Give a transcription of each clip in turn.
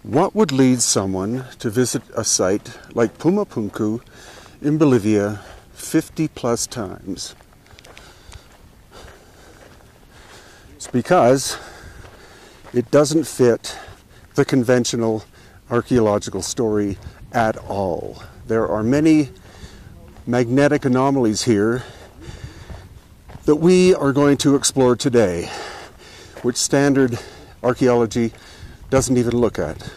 What would lead someone to visit a site like Puma Punku in Bolivia 50 plus times? It's because it doesn't fit the conventional archaeological story at all. There are many magnetic anomalies here that we are going to explore today, which standard archaeology doesn't even look at.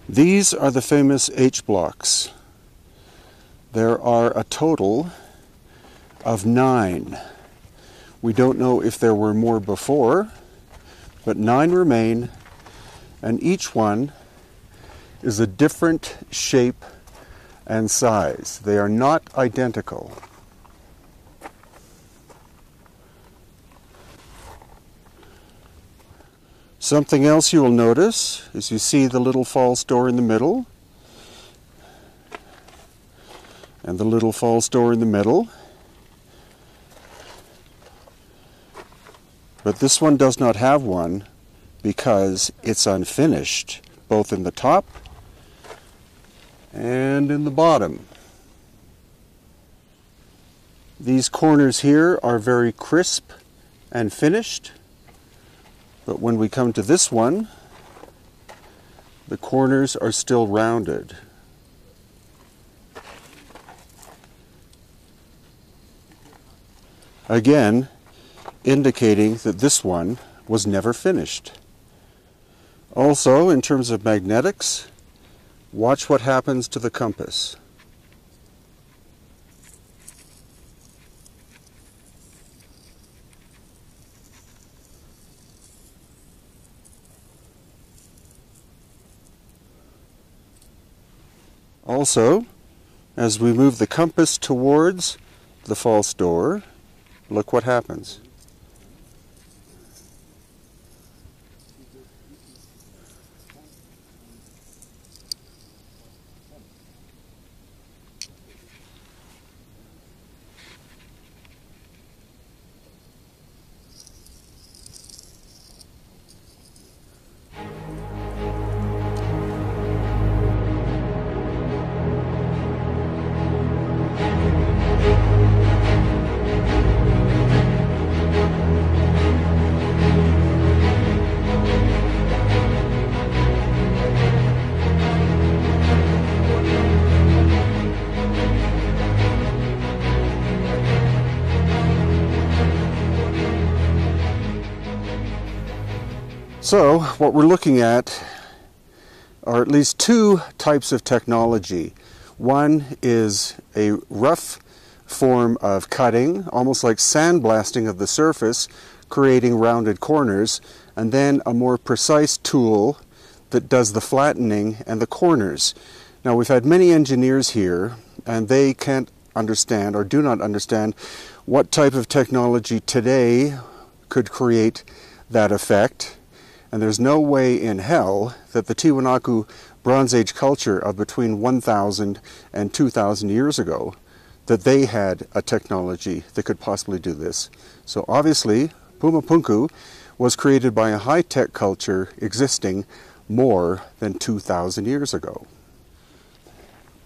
These are the famous H blocks. There are a total of 9. We don't know if there were more before, but 9 remain, and each one is a different shape and size. They are not identical. Something else you will notice is you see the little false door in the middle, and the little false door in the middle. But this one does not have one because it's unfinished, both in the top and in the bottom. These corners here are very crisp and finished. But when we come to this one, the corners are still rounded. Again, indicating that this one was never finished. Also, in terms of magnetics, watch what happens to the compass. Also, as we move the compass towards the false door, look what happens. So, what we're looking at are at least 2 types of technology. One is a rough form of cutting, almost like sandblasting of the surface, creating rounded corners, and then a more precise tool that does the flattening and the corners. Now, we've had many engineers here, and they can't understand or do not understand what type of technology today could create that effect. And there's no way in hell that the Tiwanaku Bronze Age culture of between 1,000 and 2,000 years ago, that they had a technology that could possibly do this. So obviously, Puma Punku was created by a high-tech culture existing more than 2,000 years ago.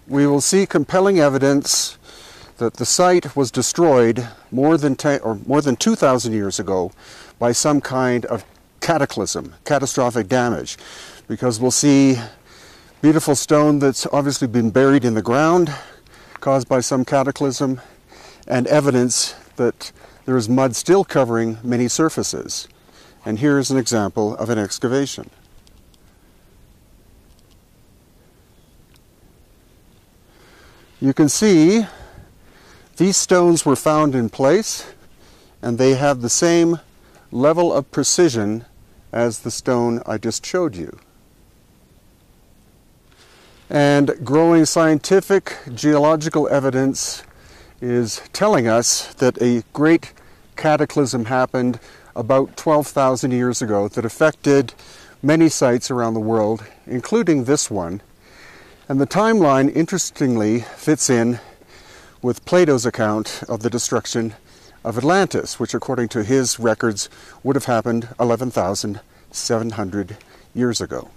We will see compelling evidence that the site was destroyed more than 2,000 years ago by some kind of cataclysm, catastrophic damage, because we'll see beautiful stone that's obviously been buried in the ground, caused by some cataclysm, and evidence that there is mud still covering many surfaces. And here's an example of an excavation. You can see these stones were found in place, and they have the same level of precision as the stone I just showed you. And growing scientific geological evidence is telling us that a great cataclysm happened about 12,000 years ago that affected many sites around the world, including this one. And the timeline, interestingly, fits in with Plato's account of the destruction of Atlantis, which according to his records would have happened 11,700 years ago.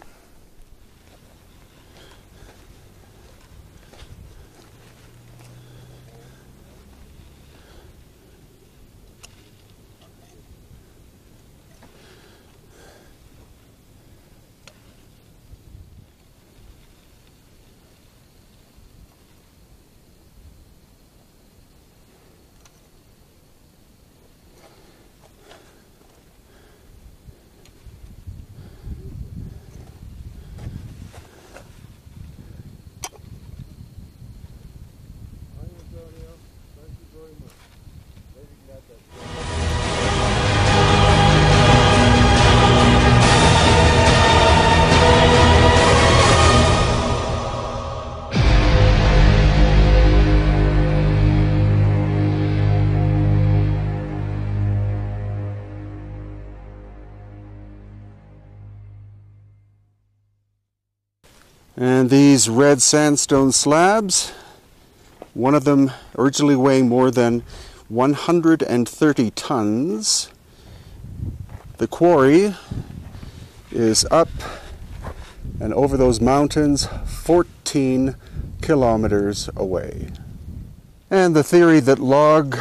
And these red sandstone slabs, one of them originally weighing more than 130 tons. The quarry is up and over those mountains 14 kilometers away. And the theory that log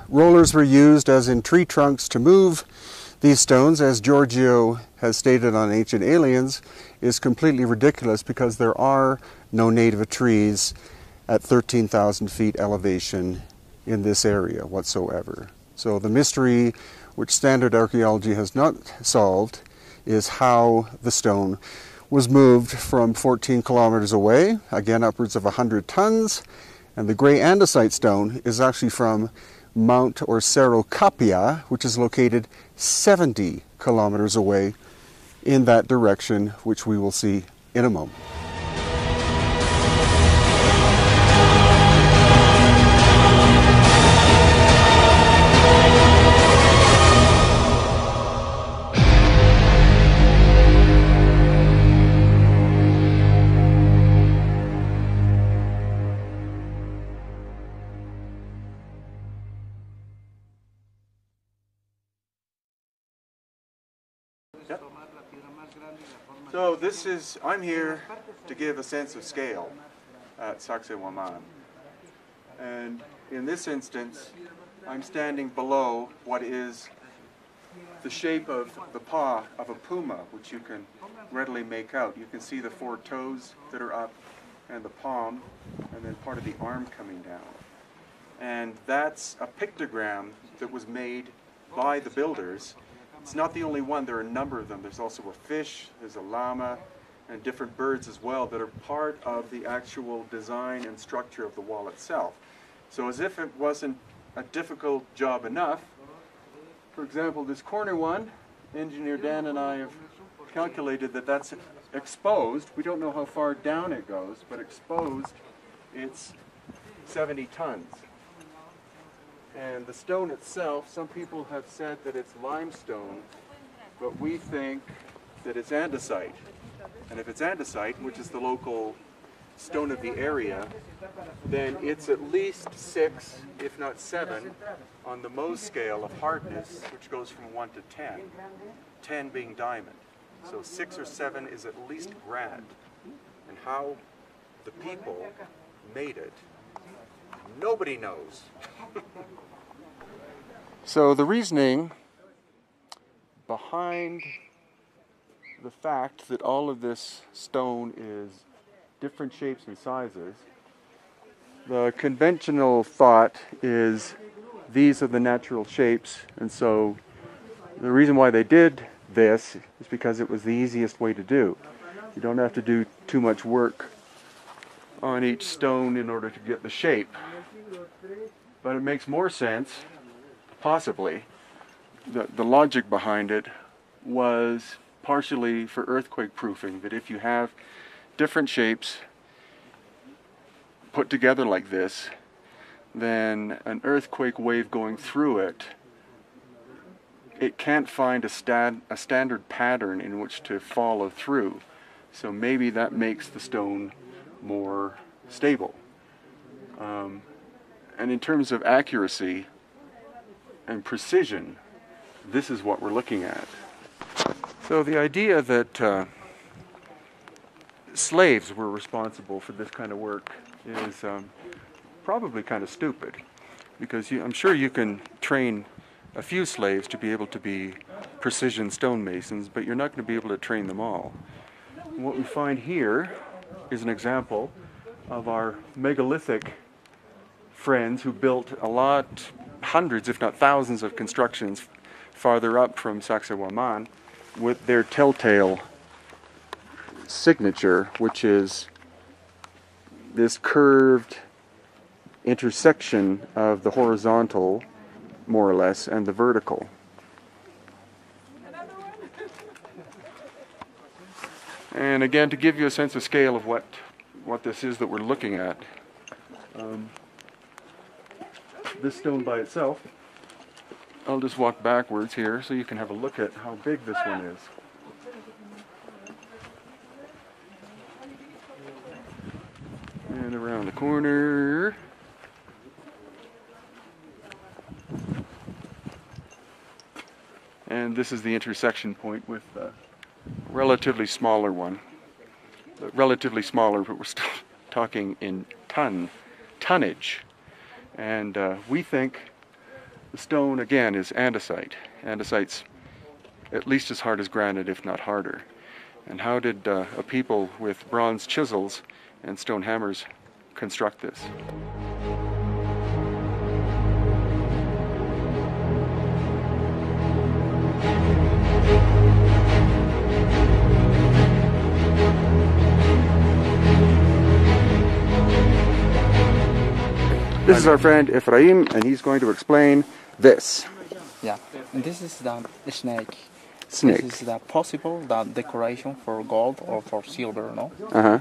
rollers were used, as in tree trunks, to move these stones, as Giorgio has stated on Ancient Aliens, is completely ridiculous because there are no native trees at 13,000 feet elevation in this area whatsoever. So the mystery which standard archaeology has not solved is how the stone was moved from 14 kilometers away, again upwards of 100 tons, and the gray andesite stone is actually from Mount or Cerro Capia, which is located 70 kilometers away in that direction, which we will see in a moment. So I'm here to give a sense of scale at Sacsayhuaman. And in this instance, I'm standing below what is the shape of the paw of a puma, which you can readily make out. You can see the 4 toes that are up and the palm, and then part of the arm coming down. And that's a pictogram that was made by the builders. It's not the only one, there are a number of them. There's also a fish, there's a llama, and different birds as well that are part of the actual design and structure of the wall itself. So as if it wasn't a difficult job enough, for example, this corner one, Engineer Dan and I have calculated that that's exposed. We don't know how far down it goes, but exposed, it's 70 tons. And the stone itself, some people have said that it's limestone, but we think that it's andesite. And if it's andesite, which is the local stone of the area, then it's at least 6, if not 7, on the Mohs scale of hardness, which goes from 1 to 10, 10 being diamond. So 6 or 7 is at least granite. And how the people made it, Nobody knows. So the reasoning behind the fact that all of this stone is different shapes and sizes, the conventional thought is these are the natural shapes, and so the reason why they did this is because it was the easiest way to do. You don't have to do too much work on each stone in order to get the shape. But it makes more sense, possibly. The logic behind it was partially for earthquake proofing, that if you have different shapes put together like this, then an earthquake wave going through it, it can't find a standard pattern in which to follow through. So maybe that makes the stone more stable. And in terms of accuracy and precision, this is what we're looking at. So the idea that slaves were responsible for this kind of work is probably kind of stupid, because I'm sure you can train a few slaves to be able to be precision stonemasons, but you're not going to be able to train them all. And what we find here is an example of our megalithic friends who built a lot, hundreds if not thousands of constructions farther up from Sacsayhuaman with their telltale signature, which is this curved intersection of the horizontal, more or less, and the vertical. And again, to give you a sense of scale of what this is that we're looking at, this stone by itself, I'll just walk backwards here so you can have a look at how big this one is. And around the corner. And this is the intersection point with the relatively smaller one. Relatively smaller, but we're still talking in tonnage. And we think the stone, again, is andesite. Andesite's at least as hard as granite, if not harder. And how did a people with bronze chisels and stone hammers construct this? This is our friend Ephraim, and he's going to explain this. Yeah, and this is the snake. Snake. This is the possible decoration for gold or for silver, no? Uh-huh.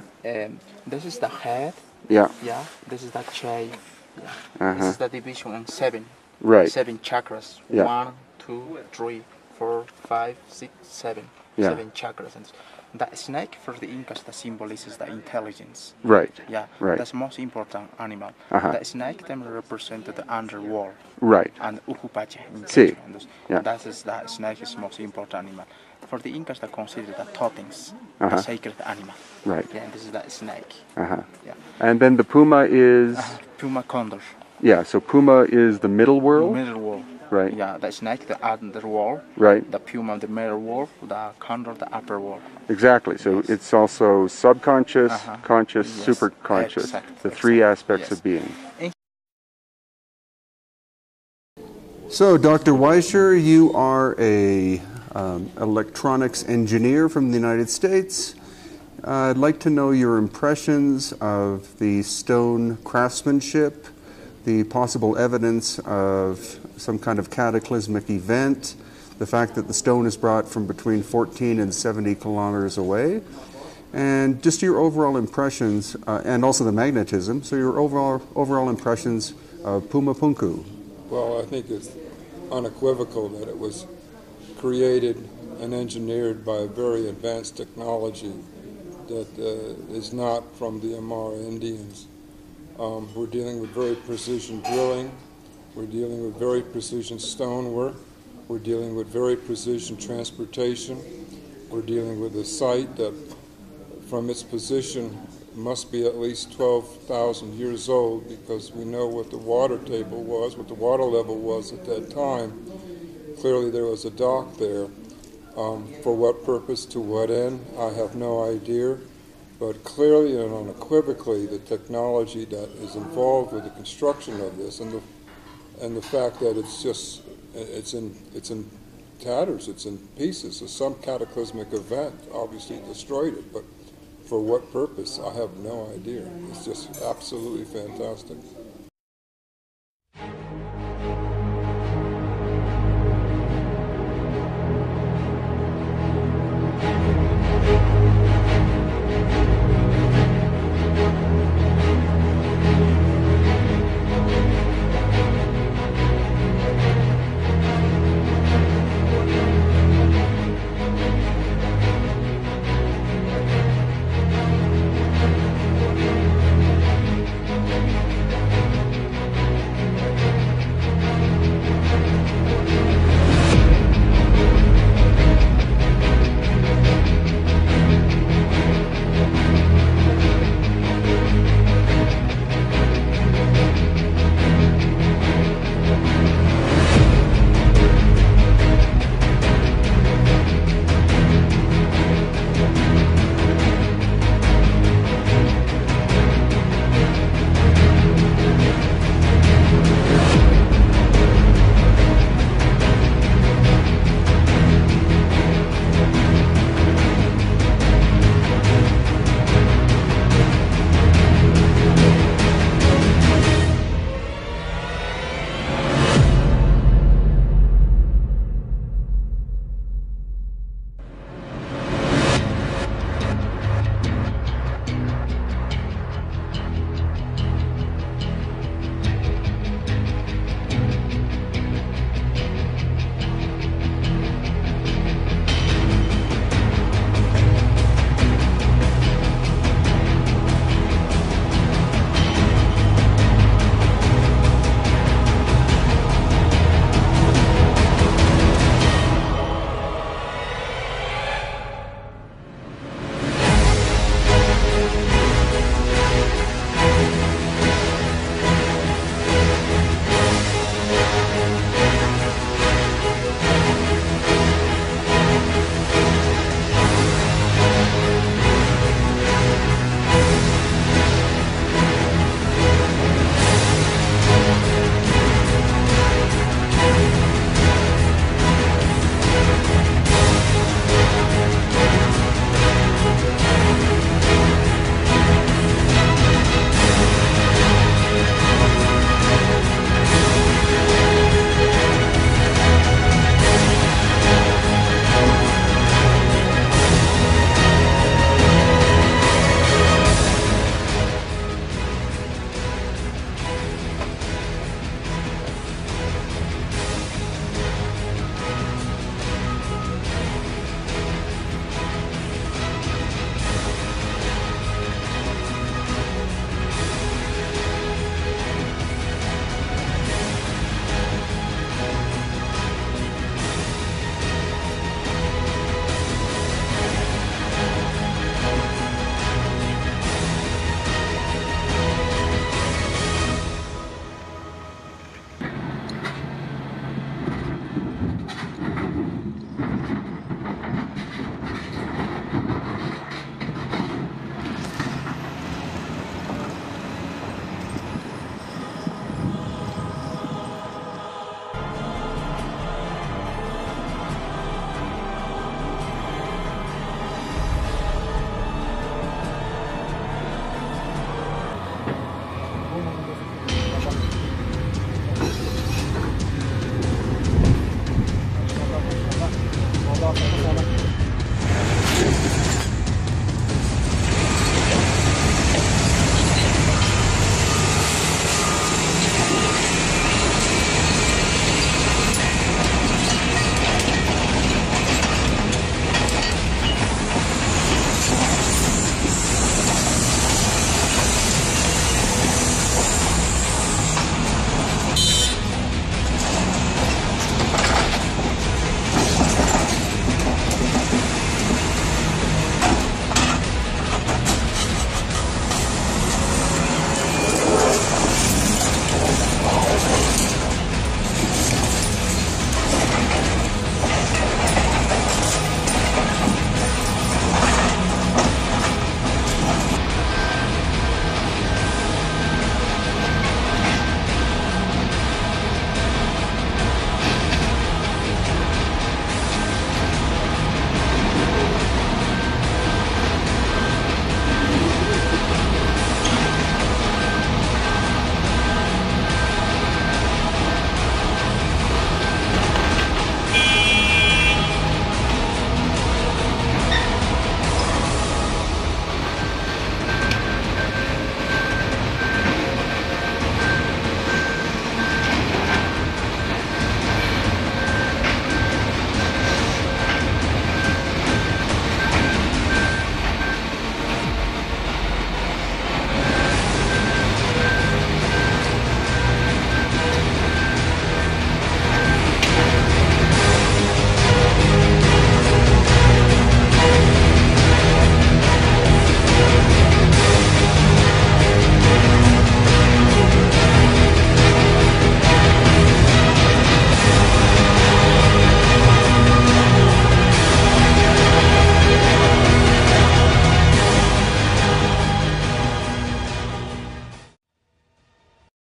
This is the head. Yeah. Yeah. This is the shape. Yeah. Uh-huh. This is the division in 7. Right. 7 chakras. Yeah. 1, 2, 3, 4, 5, 6, 7. Yeah. 7 chakras. And the snake for the Incas, the symbolizes the intelligence. Right. Yeah. Right. That's the most important animal. Uh-huh. The snake then represented the underworld. Right. And Ucupache. Sí. Yeah. That is the snake is most important animal. For the Incas, they consider the totems, Uh-huh. the sacred animal. Right. Yeah, and this is the snake. Uh-huh. Yeah. And then the puma is... Puma condor. Yeah, so puma is the middle world? Middle world. Right. Yeah, the snake, the underworld. Right. The puma, the middle world. The condor, the upper world. Exactly. So Yes. it's also subconscious, conscious, Yes. superconscious. Exact. The three aspects Yes. of being. So, Dr. Weischer, you are a electronics engineer from the United States. I'd like to know your impressions of the stone craftsmanship, the possible evidence of some kind of cataclysmic event, the fact that the stone is brought from between 14 and 70 kilometers away, and just your overall impressions, and also the magnetism, so your overall impressions of Puma Punku. Well, I think it's unequivocal that it was created and engineered by a very advanced technology that is not from the Aymara Indians. We're dealing with very precision drilling, we're dealing with very precision stonework, we're dealing with very precision transportation, we're dealing with a site that from its position must be at least 12,000 years old, because we know what the water table was, what the water level was at that time. Clearly there was a dock there. For what purpose, to what end, I have no idea. But clearly and unequivocally, the technology that is involved with the construction of this, and the fact that it's in tatters, it's in pieces. So some cataclysmic event obviously destroyed it, but for what purpose, I have no idea. It's just absolutely fantastic.